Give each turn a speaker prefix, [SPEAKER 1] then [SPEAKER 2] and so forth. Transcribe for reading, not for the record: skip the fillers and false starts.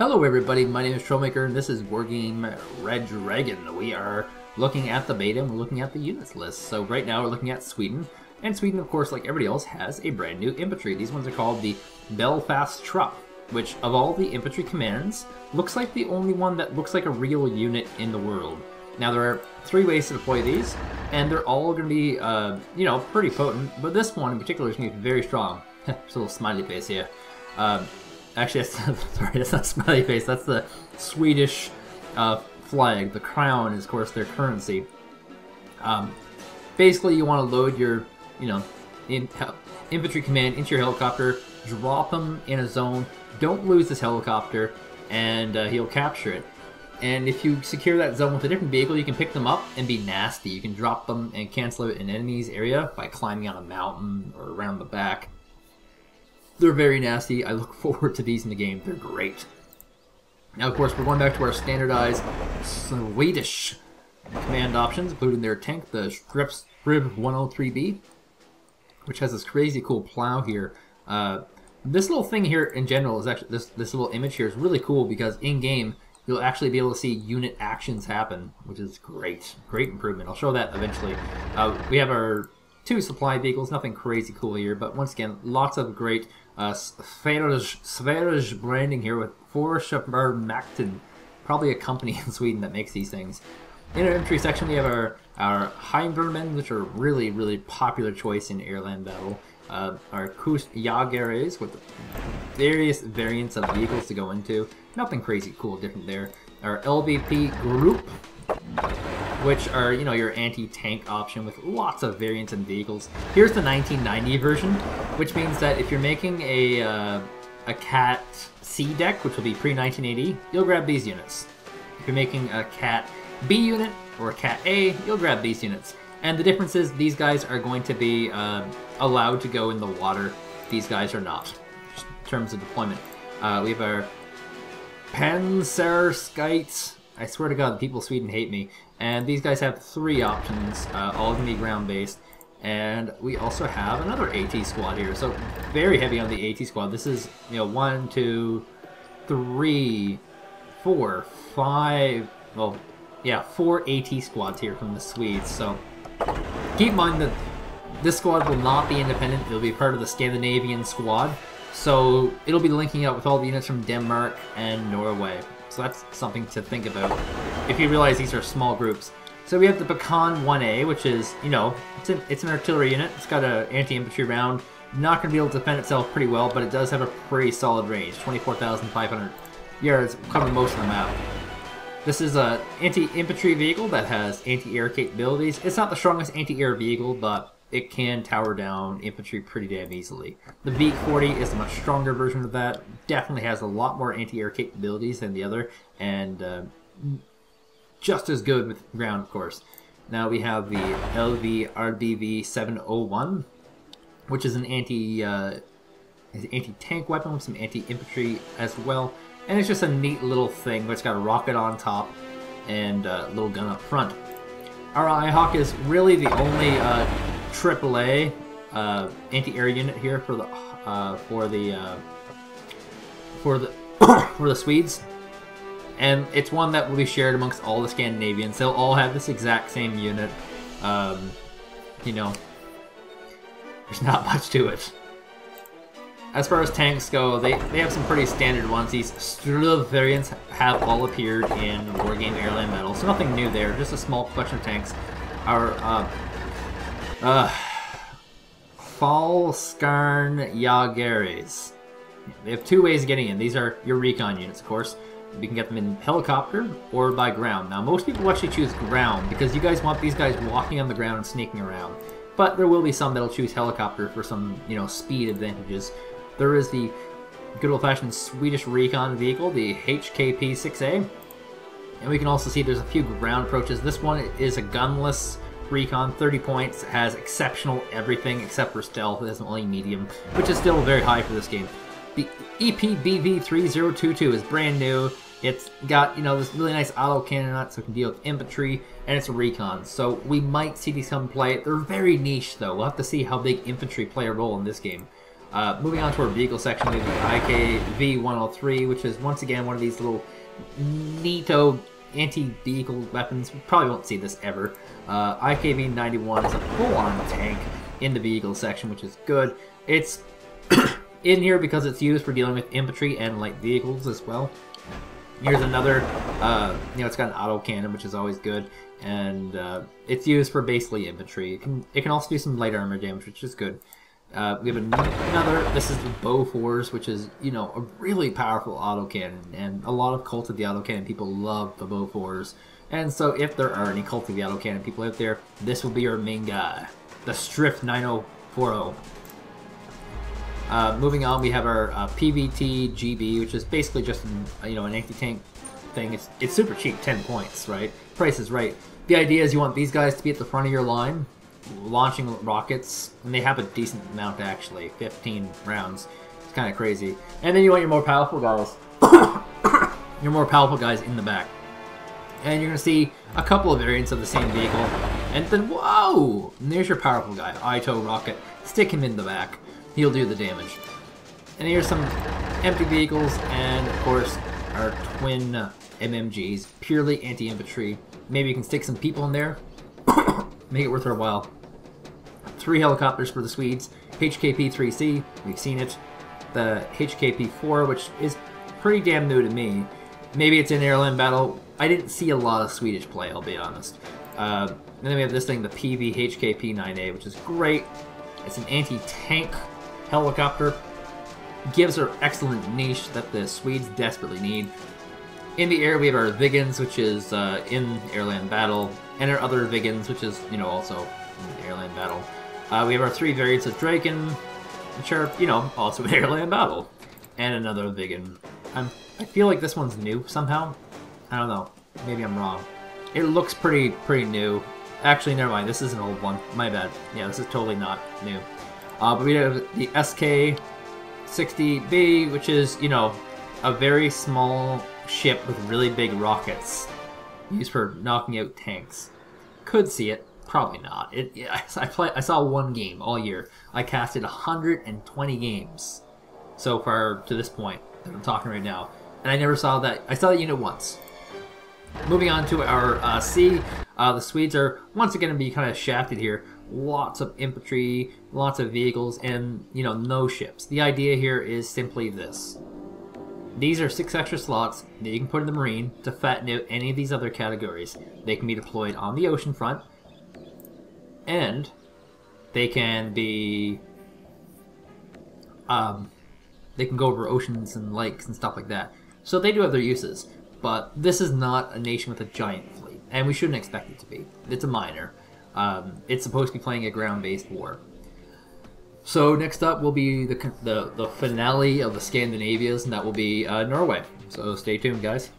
[SPEAKER 1] Hello everybody, my name is Trollmaker and this is Wargame Red Dragon. We are looking at the beta and we're looking at the units list. So right now we're looking at Sweden, and Sweden of course like everybody else has a brand new infantry. These ones are called the Belfast Truck, which of all the infantry commands looks like the only one that looks like a real unit in the world. Now there are three ways to deploy these, and they're all going to be, pretty potent, but this one in particular is going to be very strong. There's a little smiley face here. Actually, that's not smiley face. That's the Swedish flag. The crown is, of course, their currency. Basically, you want to load your, infantry command into your helicopter, drop him in a zone. Don't lose this helicopter, and he'll capture it. And if you secure that zone with a different vehicle, you can pick them up and be nasty. You can drop them and cancel out an enemy's area by climbing on a mountain or around the back. They're very nasty. I look forward to these in the game. They're great. Now, of course, we're going back to our standardized Swedish command options, including their tank, the Strip 103B, which has this crazy cool plow here. This little thing here in general is actually, this little image here is really cool because in-game, you'll actually be able to see unit actions happen, which is great. Great improvement. I'll show that eventually. We have our two supply vehicles, nothing crazy cool here, but once again, lots of great Swedish branding here with Forsvarsmakten, probably a company in Sweden that makes these things. In our infantry section, we have our Heimvermen, which are really, really popular choice in airland battle. Our Kustjägares with various variants of vehicles to go into. Nothing crazy cool different there. Our LVP group, which are, your anti-tank option with lots of variants and vehicles. Here's the 1990 version, which means that if you're making a Cat C deck, which will be pre-1980, you'll grab these units. If you're making a Cat B unit or a Cat A, you'll grab these units. And the difference is these guys are going to be allowed to go in the water. These guys are not, just in terms of deployment. We have our Panzerskite. I swear to God, people of Sweden hate me. And these guys have three options, all going to be ground-based. And we also have another AT squad here. So very heavy on the AT squad. This is, 1, 2, 3, 4, 5. Well, yeah, 4 AT squads here from the Swedes. So keep in mind that this squad will not be independent. It'll be part of the Scandinavian squad. So it'll be linking up with all the units from Denmark and Norway. So that's something to think about if you realize these are small groups. So we have the Recon 1A, which is, it's an artillery unit. It's got an anti-infantry round. Not going to be able to defend itself pretty well, but it does have a pretty solid range, 24,500 yards, covering most of the map. This is an anti-infantry vehicle that has anti-air capabilities. It's not the strongest anti-air vehicle, but it can tower down infantry pretty damn easily. The V40 is a much stronger version of that. Definitely has a lot more anti-air capabilities than the other, and just as good with ground, of course. Now we have the LV-RDV 701, which is an anti-tank weapon with some anti-infantry as well. And it's just a neat little thing, but it's got a rocket on top and a little gun up front. Our IHawk is really the only AAA anti-air unit here for the Swedes, and it's one that will be shared amongst all the Scandinavians. They'll all have this exact same unit. There's not much to it. As far as tanks go, they have some pretty standard ones. These Struve variants have all appeared in Wargame Airland Battle, so nothing new there, just a small collection of tanks. Our Fallskärnjägares. They have two ways of getting in. These are your recon units, of course. You can get them in helicopter or by ground. Now, most people actually choose ground because you guys want these guys walking on the ground and sneaking around. But there will be some that'll choose helicopter for some, speed advantages. There is the good old-fashioned Swedish Recon Vehicle, the HKP-6A. And we can also see there's a few ground approaches. This one is a gunless Recon, 30 points, has exceptional everything except for stealth. It has only medium, which is still very high for this game. The EPBV-3022 is brand new. It's got, this really nice auto cannon on it so it can deal with infantry, and it's a recon. So we might see these come play. They're very niche, though. We'll have to see how big infantry play a role in this game. Moving on to our vehicle section, we have the IKV-103, which is once again one of these little NATO anti-vehicle weapons. We probably won't see this ever. IKV-91 is a full-on tank in the vehicle section, which is good. It's in here because it's used for dealing with infantry and light vehicles as well. Here's another, it's got an auto cannon, which is always good, and it's used for basically infantry. It can also do some light armor damage, which is good. We have another, this is the Blufors, which is, a really powerful autocannon, and a lot of Cult of the Autocannon people love the Blufors. And so if there are any Cult of the Autocannon people out there, this will be your main guy, the Strift 9040. Moving on, we have our PVT GB, which is basically just an anti-tank thing. It's super cheap, 10 points, right? Price is right. The idea is you want these guys to be at the front of your line, launching rockets, and they have a decent amount actually, 15 rounds. It's kind of crazy. And then you want your more powerful guys, in the back. And you're gonna see a couple of variants of the same vehicle, and then whoa! And there's your powerful guy, Ito rocket. Stick him in the back. He'll do the damage. And here's some empty vehicles, and of course our twin MMGs, purely anti-infantry. Maybe you can stick some people in there, make it worth our while. 3 helicopters for the Swedes, HKP-3C, we've seen it. The HKP-4, which is pretty damn new to me. Maybe it's in airland battle. I didn't see a lot of Swedish play, I'll be honest. And then we have this thing, the PV HKP-9A, which is great. It's an anti-tank helicopter. Gives her excellent niche that the Swedes desperately need. In the air, we have our Viggens, which is in airland battle, and our other Viggens, which is, also in airland battle. We have our 3 variants of Draken, which are, also in airland battle, and another Viggen. I feel like this one's new somehow. I don't know. Maybe I'm wrong. It looks pretty new. Actually, never mind. This is an old one. My bad. Yeah, this is totally not new. But we have the SK-60B, which is, a very small ship with really big rockets used for knocking out tanks. Could see it, probably not. I saw one game all year. I casted 120 games so far to this point that I'm talking right now, and I never saw that. I saw that unit once. Moving on to our C, the Swedes are once again going to be kind of shafted here. Lots of infantry, lots of vehicles, and no ships. The idea here is simply this. These are 6 extra slots that you can put in the Marine to fatten out any of these other categories. They can be deployed on the ocean front, and they can be, they can go over oceans and lakes and stuff like that. So they do have their uses, but this is not a nation with a giant fleet, and we shouldn't expect it to be. It's a minor. It's supposed to be playing a ground-based war. So next up will be the finale of the Scandinavias, and that will be Norway. So stay tuned, guys.